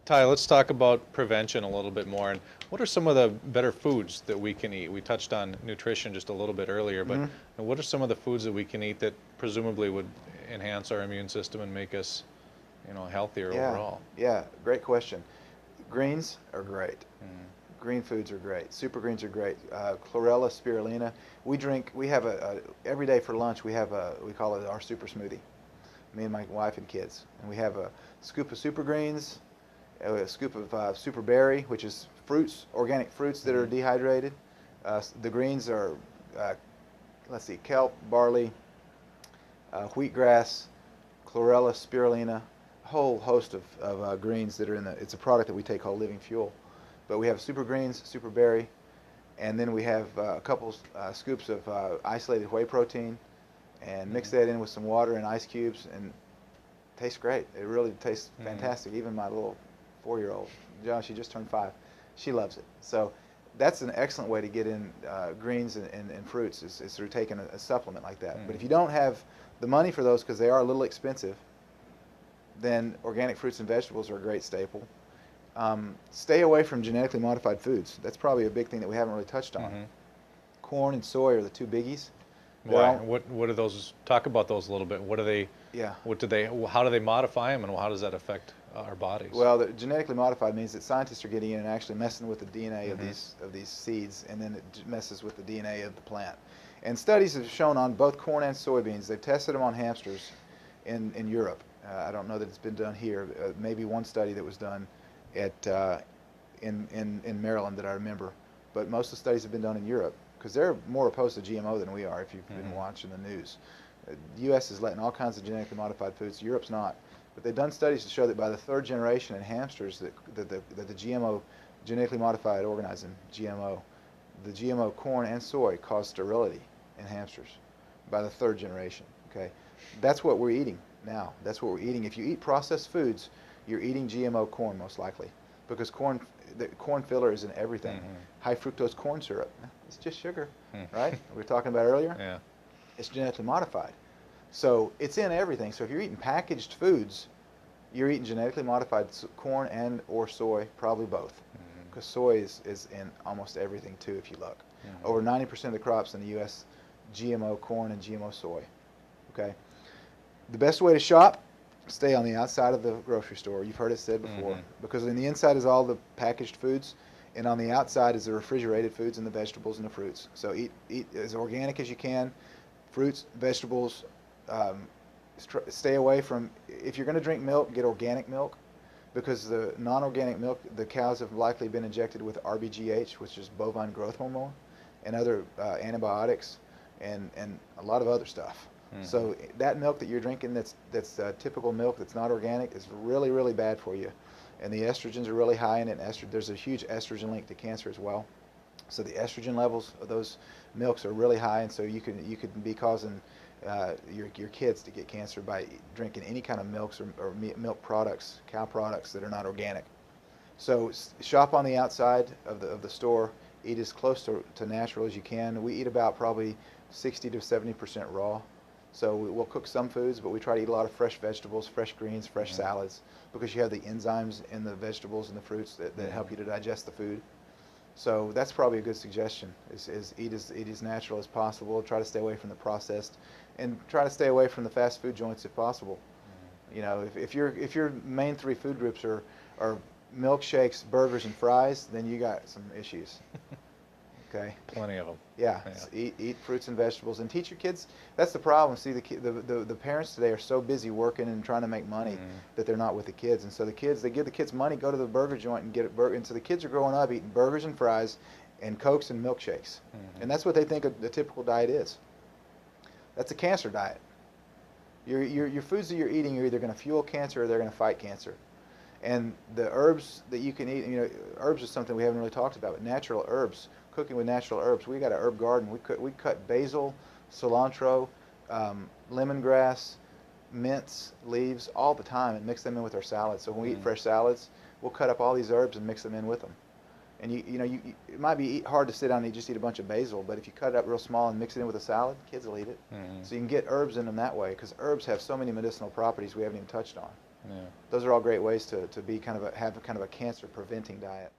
Ty, let's talk about prevention a little bit more. And what are some of the better foods that we can eat? We touched on nutrition just a little bit earlier, but Hmm. what are some of the foods that we can eat that presumably would enhance our immune system and make us, healthier Yeah, overall? yeah, great question. Greens are great. Mm. Green foods are great. Super greens are great. Chlorella, spirulina. We have every day for lunch, we call it our super smoothie, me and my wife and kids. And we have a scoop of super greens, a scoop of super berry, which is fruits, organic fruits that are Hmm. dehydrated. The greens are, uh, let's see, kelp, barley, wheatgrass, chlorella, spirulina, a whole host of greens that are in it's a product that we take called Living Fuel. But we have super greens, super berry, and then we have a couple scoops of isolated whey protein, and mix Hmm. that in with some water and ice cubes, and it tastes great. It really tastes Hmm. fantastic. Even my little 4-year-old, she just turned 5, she loves it. So that's an excellent way to get in greens and fruits is through taking a supplement like that. But if Hmm. you don't have the money for those because they are a little expensive, then organic fruits and vegetables are a great staple. Stay away from genetically modified foods. That's probably a big thing that we haven't really touched on. Hmm. Corn and soy are the two biggies. They're Why? all, What are those? Talk about those a little bit. What are they? yeah. What do they? How do they modify them, and how does that affect our bodies? Well, the genetically modified means that scientists are getting in and actually messing with the DNA of Hmm. these seeds, and then it messes with the DNA of the plant. And studies have shown on both corn and soybeans. They've tested them on hamsters in Europe. I don't know that it's been done here. Maybe one study that was done at in Maryland that I remember. But most of the studies have been done in Europe because they're more opposed to GMO than we are. If you've been Hmm. watching the news, the U.S. is letting all kinds of genetically modified foods. Europe's not. But they've done studies to show that by the third generation in hamsters, that the GMO, genetically modified organism, GMO, the GMO corn and soy cause sterility in hamsters by the third generation. Okay, that's what we're eating now. That's what we're eating. If you eat processed foods, you're eating GMO corn most likely, because the corn filler is in everything. Hmm. High fructose corn syrup, it's just sugar, Hmm. right? We were talking about earlier. Yeah. It's genetically modified. So it's in everything. So if you're eating packaged foods, you're eating genetically modified corn and or soy, probably both, Hmm. because soy is in almost everything too. If you look, Hmm. over 90% of the crops in the U.S. GMO corn and GMO soy. Okay, the best way to shop, stay on the outside of the grocery store. You've heard it said before, Hmm. because in the inside is all the packaged foods, and on the outside is the refrigerated foods and the vegetables and the fruits. So eat as organic as you can, fruits, vegetables. Um, Stay away from, if you're going to drink milk, get organic milk, because the non-organic milk, the cows have likely been injected with RBGH, which is bovine growth hormone, and other antibiotics, and a lot of other stuff. Hmm. So that milk that you're drinking, that's typical milk that's not organic, is really really bad for you, and the estrogens are really high in it. There's a huge estrogen link to cancer as well. So the estrogen levels of those milks are really high, and so you could be causing your kids to get cancer by drinking any kind of milks or milk products, cow products that are not organic. So shop on the outside of the store. Eat as close to natural as you can. We eat about probably 60 to 70% raw. So we'll cook some foods, but we try to eat a lot of fresh vegetables, fresh greens, fresh Hmm. salads, because you have the enzymes in the vegetables and the fruits that help Hmm. you to digest the food. So that's probably a good suggestion, is eat as natural as possible. Try to stay away from the processed, and try to stay away from the fast food joints if possible. You know, if your main three food groups are milkshakes, burgers, and fries, then you got some issues. Okay. Plenty of them. Yeah, Yeah. eat fruits and vegetables, and teach your kids. That's the problem. See, the parents today are so busy working and trying to make money Hmm. that they're not with the kids. And so they give the kids money, go to the burger joint and get a burger. And so the kids are growing up eating burgers and fries, and cokes and milkshakes, Hmm. and that's what they think the typical diet is. That's a cancer diet. Your foods that you're eating are either going to fuel cancer or they're going to fight cancer. And the herbs that you can eat, herbs is something we haven't really talked about, but natural herbs, cooking with natural herbs. We got an herb garden. We cut basil, cilantro, lemongrass, mints, leaves all the time and mix them in with our salads. So when we eat Hmm. fresh salads, we'll cut up all these herbs and mix them in with them. And it might be hard to sit down and just eat a bunch of basil, but if you cut it up real small and mix it in with a salad, kids will eat it. Hmm. So you can get herbs in them that way, because herbs have so many medicinal properties we haven't even touched on. Yeah. Those are all great ways to be kind of have kind of a cancer preventing diet.